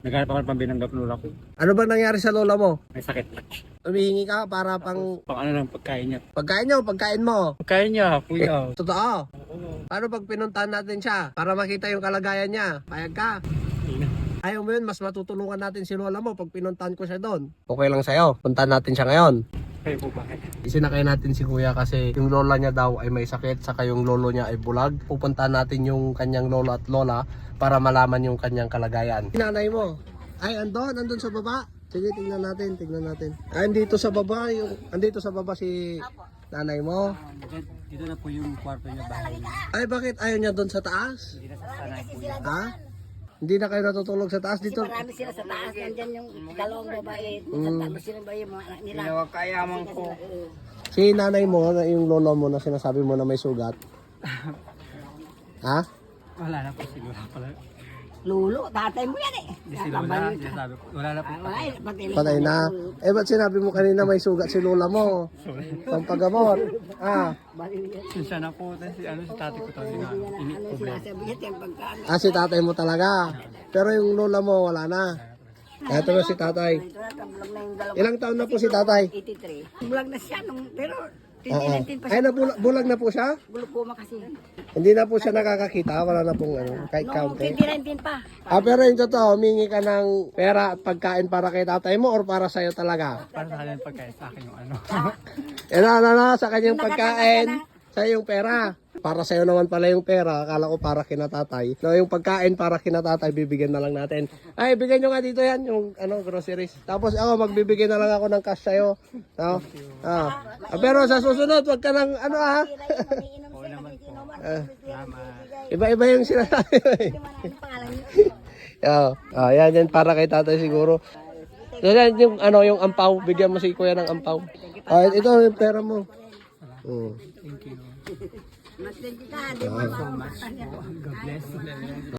Naghanap ako ng pambinanggap ng lola ko. Ano ba nangyari sa lola mo? May sakit. Humihingi ka para pang Pang ano lang pagkain niya. pagkain nyo, pagkain mo. Pagkain niya, kuya. Totoo. Paano pag pinuntahan natin siya para makita yung kalagayan niya? Payag ka? Ayaw mo yun, mas matutulungan natin si lola mo pag pinuntahan ko siya doon. Okay lang sa'yo, puntahan natin siya ngayon. Kayo po bakit? Isinakay natin si kuya kasi yung lola niya daw ay may sakit, saka yung lolo niya ay bulag. Pupuntahan natin yung kanyang lolo at lola para malaman yung kanyang kalagayan. Nanay mo, ay andun sa baba. Sige, tingnan natin. Ay, andito sa baba si nanay mo. Dito na po yung kwarto niya, bahay niya. Ay, bakit ayaw niya doon sa taas? Hindi na sasanay po niya. Ha? Hindi na kayo natutulog sa taas dito? Marami sila sa taas, nandyan yung dalawang babae, tatlo sila ba yung mga anak nila. Pinawakayaman ko. Si nanay mo, yung lolo mo na sinasabi mo na may sugat. Ha? Wala na po siguro pala. Lulo, tatay mo yan eh. Hindi si lola, sinasabi ko. Wala na po. Patay na. Eh, ba't sinabi mo kanina may sugat si lola mo? Pampagamot. Ah, Siya na po. Si tatay ko talaga na ini-problem. si tatay mo talaga. Pero yung lola mo, wala na. Eto na si tatay. Ilang taon na po si tatay? 83. Bulag na siya, pero Oo. 2019 pa Ay, siya. bulag na po siya? Bulupuma kasi. Hindi na po siya nakakakita. Wala na pong kahit Noong kaunti. 2019 pa. Pero yung totoo, humingi ka ng pera at pagkain para kay tatay mo or para sa'yo talaga? Para sa kanya pagkain sa akin yung ano. Sa kanyang pagkain, sa'yo yung pera. Para sa'yo naman pala yung pera, akala ko para kinatatay. No, yung pagkain para kinatatay, bibigyan na lang natin. Ay, bigyan nyo nga dito yan, yung groceries. Tapos ako, magbibigay na lang ako ng cash sa'yo. No? Pero sa susunod, wag ka nang iba-iba yung sinasabi. Yan para kay tatay siguro. Yan yung yung ampaw, bigyan mo si kuya ng ampaw. Ito yung pera mo. Thank you. Mas 20 ka, di ba? God bless.